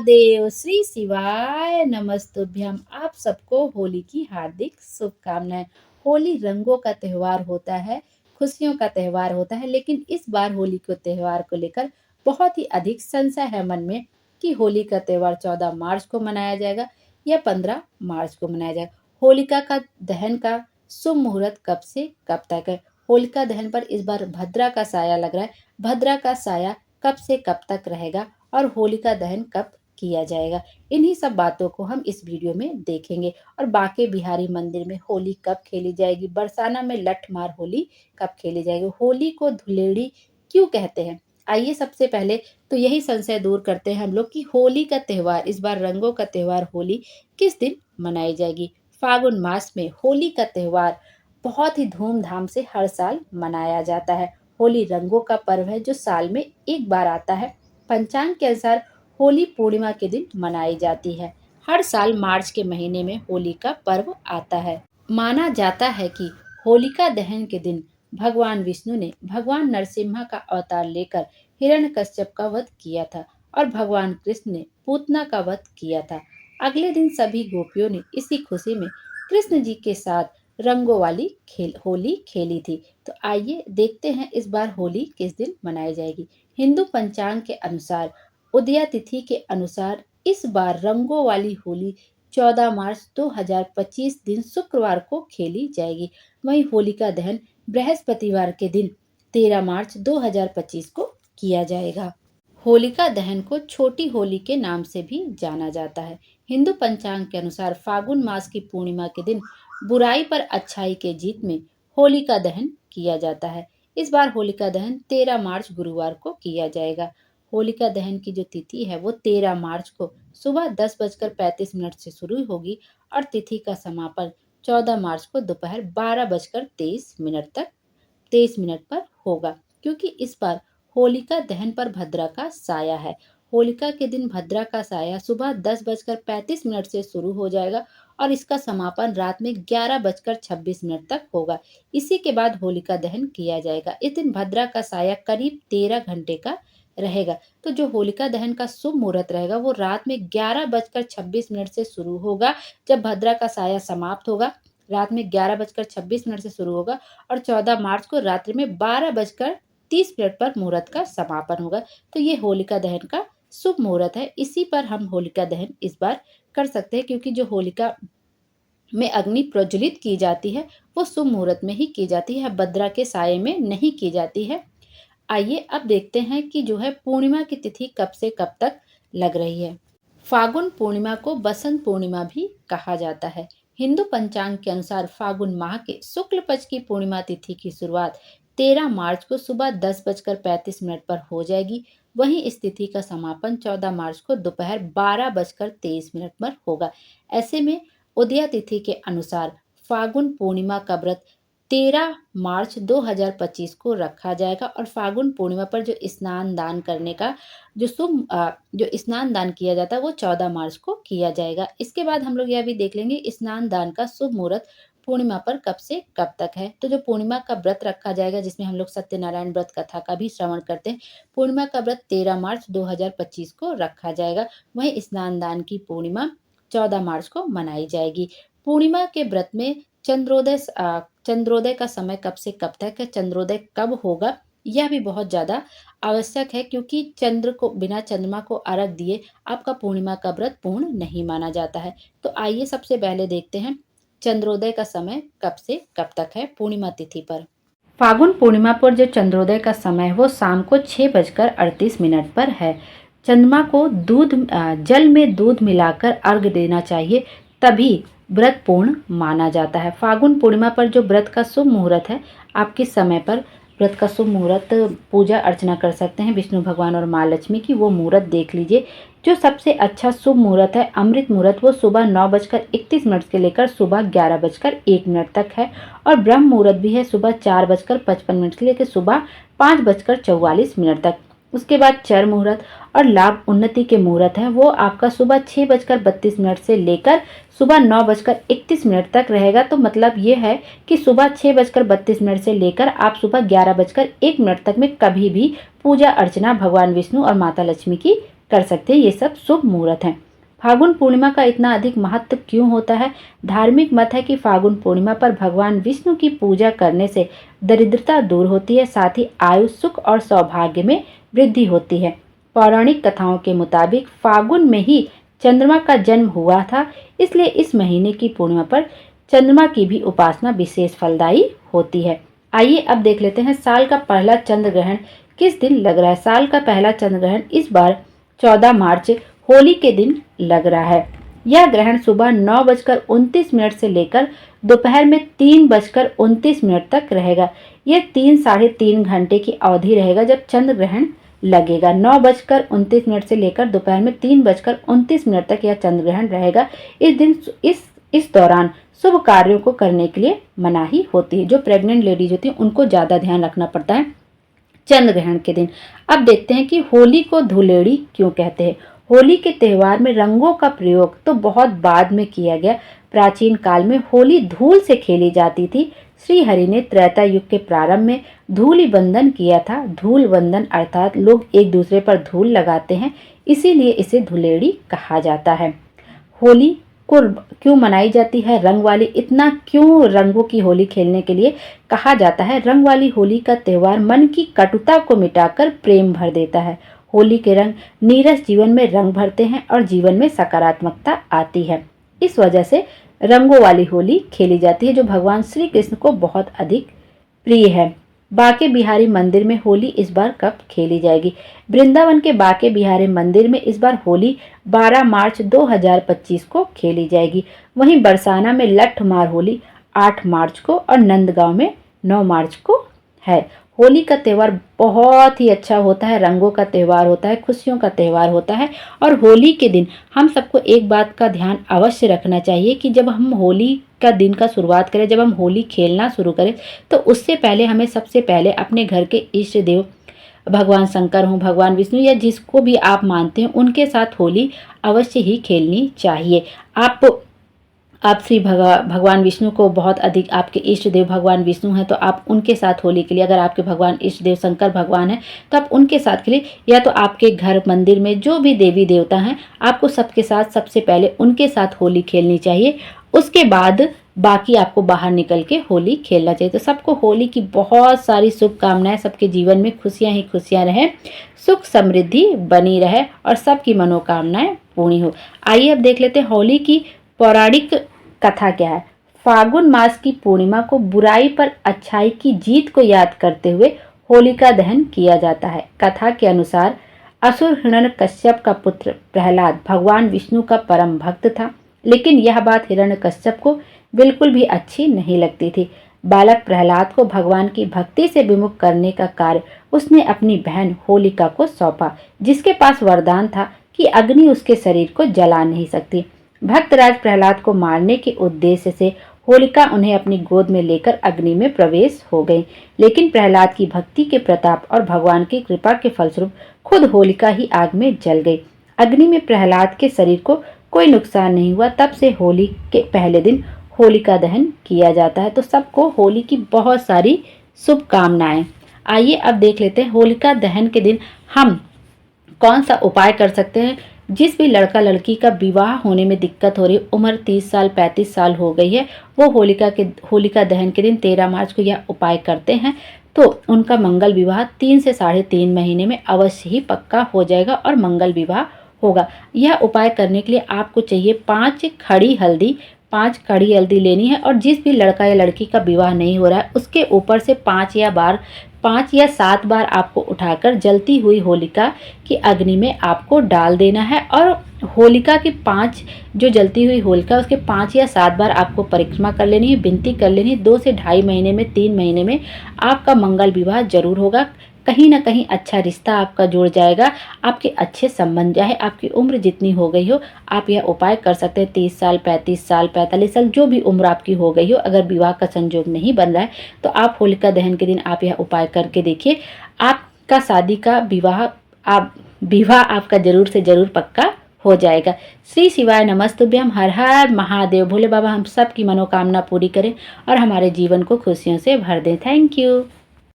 महादेव, श्री शिवाय नमस्तुभ्यम। आप सबको होली की हार्दिक शुभकामनाएं। होली रंगों का त्योहार होता है, खुशियों का त्योहार होता है, लेकिन इस बार होली के त्योहार को लेकर बहुत ही अधिक संशय है मन में कि होली का त्योहार 14 मार्च को मनाया जाएगा या 15 मार्च को मनाया जाएगा। होलिका का दहन का शुभ मुहूर्त कब से कब तक है? होलिका दहन पर इस बार भद्रा का साया लग रहा है। भद्रा का साया कब से कब तक रहेगा और होलिका दहन कब किया जाएगा? इन्हीं सब बातों को हम इस वीडियो में देखेंगे। और बांके बिहारी मंदिर में होली कब खेली जाएगी? बरसाना में लठमार होली कब खेली जाएगी? होली को धुलेड़ी क्यों कहते हैं? आइए सबसे पहले तो यही संशय दूर करते हैं हम लोग कि होली का त्योहार, इस बार रंगों का त्योहार होली किस दिन मनाई जाएगी? फागुन मास में होली का त्योहार बहुत ही धूमधाम से हर साल मनाया जाता है। होली रंगों का पर्व है जो साल में एक बार आता है। पंचांग के अनुसार होली पूर्णिमा के दिन मनाई जाती है। हर साल मार्च के महीने में होली का पर्व आता है। माना जाता है कि होलिका दहन के दिन भगवान विष्णु ने भगवान नरसिम्हा का अवतार लेकर हिरण्यकश्यप का वध किया था और भगवान कृष्ण ने पूतना का वध किया था। अगले दिन सभी गोपियों ने इसी खुशी में कृष्ण जी के साथ रंगों वाली होली खेली थी। तो आइए देखते हैं इस बार होली किस दिन मनाई जाएगी। हिंदू पंचांग के अनुसार उदया तिथि के अनुसार इस बार रंगों वाली होली 14 मार्च 2025 दिन शुक्रवार को खेली जाएगी। वहीं होलिका दहन बृहस्पतिवार के दिन 13 मार्च 2025 को किया जाएगा। होलिका दहन को छोटी होली के नाम से भी जाना जाता है। हिंदू पंचांग के अनुसार फागुन मास की पूर्णिमा के दिन बुराई पर अच्छाई के जीत में होलिका दहन किया जाता है। इस बार होलिका दहन 13 मार्च गुरुवार को किया जाएगा। होलिका दहन की जो तिथि है वो 13 मार्च को सुबह 10:35 से शुरू होगी और तिथि का समापन 14 मार्च को दोपहर 12:23 पर होगा। क्योंकि इस बार होलिका दहन पर भद्रा का साया है। होलिका के दिन भद्रा का साया सुबह 10:35 से शुरू हो जाएगा और इसका समापन रात में 11:26 तक होगा। इसी के बाद होलिका दहन किया जाएगा। इस दिन भद्रा का साया करीब 13 घंटे का रहेगा। तो जो होलिका दहन का शुभ मुहूर्त रहेगा वो रात में 11:26 से शुरू होगा। जब भद्रा का साया समाप्त होगा रात में 11:26 से शुरू होगा और 14 मार्च को रात्रि में 12:30 पर मुहूर्त का समापन होगा। तो ये होलिका दहन का शुभ मुहूर्त है। इसी पर हम होलिका दहन इस बार कर सकते हैं, क्योंकि जो होलिका में अग्नि प्रज्वलित की जाती है वो शुभ मुहूर्त में ही की जाती है, भद्रा के साये में नहीं की जाती है। आइए अब देखते हैं कि जो है पूर्णिमा की तिथि कब से कब तक लग रही है। फागुन पूर्णिमा को बसंत पूर्णिमा भी कहा जाता है। हिंदू पंचांग के अनुसार फागुन माह के शुक्ल पक्ष की पूर्णिमा तिथि की शुरुआत 13 मार्च को सुबह 10:35 पर हो जाएगी। वहीं इस तिथि का समापन 14 मार्च को दोपहर 12:23 पर होगा। ऐसे में उदया तिथि के अनुसार फागुन पूर्णिमा का व्रत 13 मार्च 2025 को रखा जाएगा और फागुन पूर्णिमा पर जो स्नान दान करने का जो स्नान दान किया जाता है वो 14 मार्च को किया जाएगा। इसके बाद हम लोग यह भी देख लेंगे स्नान दान का शुभ मुहूर्त पूर्णिमा पर कब से कब तक है। तो जो पूर्णिमा का व्रत रखा जाएगा, जिसमें हम लोग सत्यनारायण व्रत कथा का भी श्रवण करते हैं, पूर्णिमा का व्रत 13 मार्च 2025 को रखा जाएगा। वहीं स्नान दान की पूर्णिमा 14 मार्च को मनाई जाएगी। पूर्णिमा के व्रत में चंद्रोदय का समय कब से कब तक है, चंद्रोदय कब होगा, यह भी बहुत ज्यादा आवश्यक है, क्योंकि बिना चंद्रमा को अर्घ दिए आपका पूर्णिमा का व्रत पूर्ण नहीं माना जाता है। तो आइए सबसे पहले देखते हैं चंद्रोदय का समय कब से कब तक है पूर्णिमा तिथि पर। फागुन पूर्णिमा पर जो चंद्रोदय का समय है वो शाम को 6:38 पर है। चंद्रमा को जल में दूध मिलाकर अर्घ देना चाहिए, तभी व्रत पूर्ण माना जाता है। फागुन पूर्णिमा पर जो व्रत का शुभ मुहूर्त है, आप किस समय पर व्रत का शुभ मुहूर्त पूजा अर्चना कर सकते हैं विष्णु भगवान और माँ लक्ष्मी की, वो मुहूर्त देख लीजिए। जो सबसे अच्छा शुभ मुहूर्त है अमृत मुहूर्त, वो सुबह 9:31 से लेकर सुबह 11:01 तक है और ब्रह्म मुहूर्त भी है सुबह 4:55 से लेकर सुबह 5:44 तक। उसके बाद चर मुहूर्त और लाभ उन्नति के मुहूर्त है वो आपका सुबह 6:32 से लेकर सुबह 9:31 तक रहेगा। तो मतलब ये है कि सुबह 6:32 से लेकर आप सुबह 11:01 तक में कभी भी पूजा अर्चना भगवान विष्णु और माता लक्ष्मी की कर सकते हैं। ये सब शुभ मुहूर्त हैं। फागुन पूर्णिमा का इतना अधिक महत्व क्यों होता है? धार्मिक मत है कि फागुन पूर्णिमा पर भगवान विष्णु की पूजा करने से दरिद्रता दूर होती है, साथ ही आयु, सुख और सौभाग्य में वृद्धि होती है। पौराणिक कथाओं के मुताबिक फागुन में ही चंद्रमा का जन्म हुआ था, इसलिए इस महीने की पूर्णिमा पर चंद्रमा की भी उपासना विशेष फलदायी होती है। आइए अब देख लेते हैं साल का पहला चंद्र ग्रहण किस दिन लग रहा है। साल का पहला चंद्र ग्रहण इस बार 14 मार्च होली के दिन लग रहा है। यह ग्रहण सुबह 9:29 से लेकर दोपहर में 3:29 तक रहेगा। यह 3-3.5 घंटे की अवधि रहेगा जब चंद्र ग्रहण लगेगा। 9:29 से लेकर दोपहर में 3:29 तक यह चंद्र ग्रहण रहेगा। इस दिन इस दौरान शुभ कार्यों को करने के लिए मनाही होती है। जो प्रेग्नेंट लेडीज होती हैं उनको ज्यादा ध्यान रखना पड़ता है चंद्र ग्रहण के दिन। अब देखते हैं कि होली को धुलेड़ी क्यों कहते हैं। होली के त्योहार में रंगों का प्रयोग तो बहुत बाद में किया गया। प्राचीन काल में होली धूल से खेली जाती थी। श्री हरि ने त्रेता युग के प्रारंभ में धूलि बंधन किया था। धूल बंधन अर्थात लोग एक दूसरे पर धूल लगाते हैं, इसीलिए इसे धुलेड़ी कहा जाता है। होली को क्यों मनाई जाती है? रंग वाली, इतना क्यों रंगों की होली खेलने के लिए कहा जाता है? रंग वाली होली का त्योहार मन की कटुता को मिटाकर प्रेम भर देता है। होली के रंग नीरस जीवन में रंग भरते हैं और जीवन में सकारात्मकता आती है। इस वजह से रंगों वाली होली खेली जाती है, जो भगवान श्री कृष्ण को बहुत अधिक प्रिय है। बांके बिहारी मंदिर में होली इस बार कब खेली जाएगी? वृंदावन के बांके बिहारी मंदिर में इस बार होली 12 मार्च 2025 को खेली जाएगी। वहीं बरसाना में लठमार होली 8 मार्च को और नंदगांव में 9 मार्च को है। होली का त्यौहार बहुत ही अच्छा होता है, रंगों का त्यौहार होता है, खुशियों का त्यौहार होता है। और होली के दिन हम सबको एक बात का ध्यान अवश्य रखना चाहिए कि जब हम होली का दिन का शुरुआत करें, जब हम होली खेलना शुरू करें, तो उससे पहले हमें सबसे पहले अपने घर के इष्ट देव भगवान शंकर हों, भगवान विष्णु या जिसको भी आप मानते हैं, उनके साथ होली अवश्य ही खेलनी चाहिए। आप श्री भगवान विष्णु को बहुत अधिक, आपके इष्ट देव भगवान विष्णु हैं तो आप उनके साथ होली के लिए, अगर आपके भगवान इष्ट देव शंकर भगवान हैं तो आप उनके साथ के लिए, या तो आपके घर मंदिर में जो भी देवी देवता हैं आपको सबके साथ सबसे पहले उनके साथ होली खेलनी चाहिए। उसके बाद बाकी आपको बाहर निकल के होली खेलना चाहिए। तो सबको होली की बहुत सारी शुभकामनाएं। सबके जीवन में खुशियां ही खुशियां रहें, सुख समृद्धि बनी रहे और सबकी मनोकामनाएं पूरी हो। आइए अब देख लेते हैं होली की पौराणिक कथा क्या है। फागुन मास की पूर्णिमा को बुराई पर अच्छाई की जीत को याद करते हुए होलिका दहन किया जाता है। कथा के अनुसार असुर हिरण्यकश्यप का पुत्र प्रहलाद भगवान विष्णु का परम भक्त था, लेकिन यह बात हिरण्यकश्यप को बिल्कुल भी अच्छी नहीं लगती थी। बालक प्रहलाद को भगवान की भक्ति से विमुख करने का कार्य उसने अपनी बहन होलिका को सौंपा, जिसके पास वरदान था कि अग्नि उसके शरीर को जला नहीं सकती। भक्तराज प्रहलाद को मारने के उद्देश्य से होलिका उन्हें अपनी गोद में लेकर अग्नि में प्रवेश हो गई, लेकिन प्रहलाद की भक्ति के प्रताप और भगवान की कृपा के फलस्वरूप खुद होलिका ही आग में जल गई। अग्नि में प्रहलाद के शरीर को कोई नुकसान नहीं हुआ। तब से होली के पहले दिन होलिका दहन किया जाता है। तो सबको होली की बहुत सारी शुभकामनाएं। आइए अब देख लेते हैं होलिका दहन के दिन हम कौन सा उपाय कर सकते हैं। जिस भी लड़का लड़की का विवाह होने में दिक्कत हो रही, उम्र 30 साल 35 साल हो गई है, वो होलिका दहन के दिन 13 मार्च को यह उपाय करते हैं तो उनका मंगल विवाह 3 से 3.5 महीने में अवश्य ही पक्का हो जाएगा और मंगल विवाह होगा। यह उपाय करने के लिए आपको चाहिए 5 खड़ी हल्दी लेनी है और जिस भी लड़का या लड़की का विवाह नहीं हो रहा है उसके ऊपर से 5 या 7 बार आपको उठाकर जलती हुई होलिका की अग्नि में आपको डाल देना है। और होलिका की 5 जो जलती हुई होलिका उसके 5 या 7 बार आपको परिक्रमा कर लेनी है, विनती कर लेनी है। 2 से 2.5 महीने में 3 महीने में आपका मंगल विवाह जरूर होगा। कहीं ना कहीं अच्छा रिश्ता आपका जुड़ जाएगा, आपके अच्छे संबंध, चाहे आपकी उम्र जितनी हो गई हो आप यह उपाय कर सकते हैं। 30 साल 35 साल 45 साल जो भी उम्र आपकी हो गई हो, अगर विवाह का संजोग नहीं बन रहा है तो आप होलिका दहन के दिन आप यह उपाय करके देखिए, आपका शादी का विवाह आपका जरूर से जरूर पक्का हो जाएगा। श्री शिवाय नमस्तुभ्यम। हर हर महादेव। भोले बाबा हम सब की मनोकामना पूरी करें और हमारे जीवन को खुशियों से भर दें। Thank you.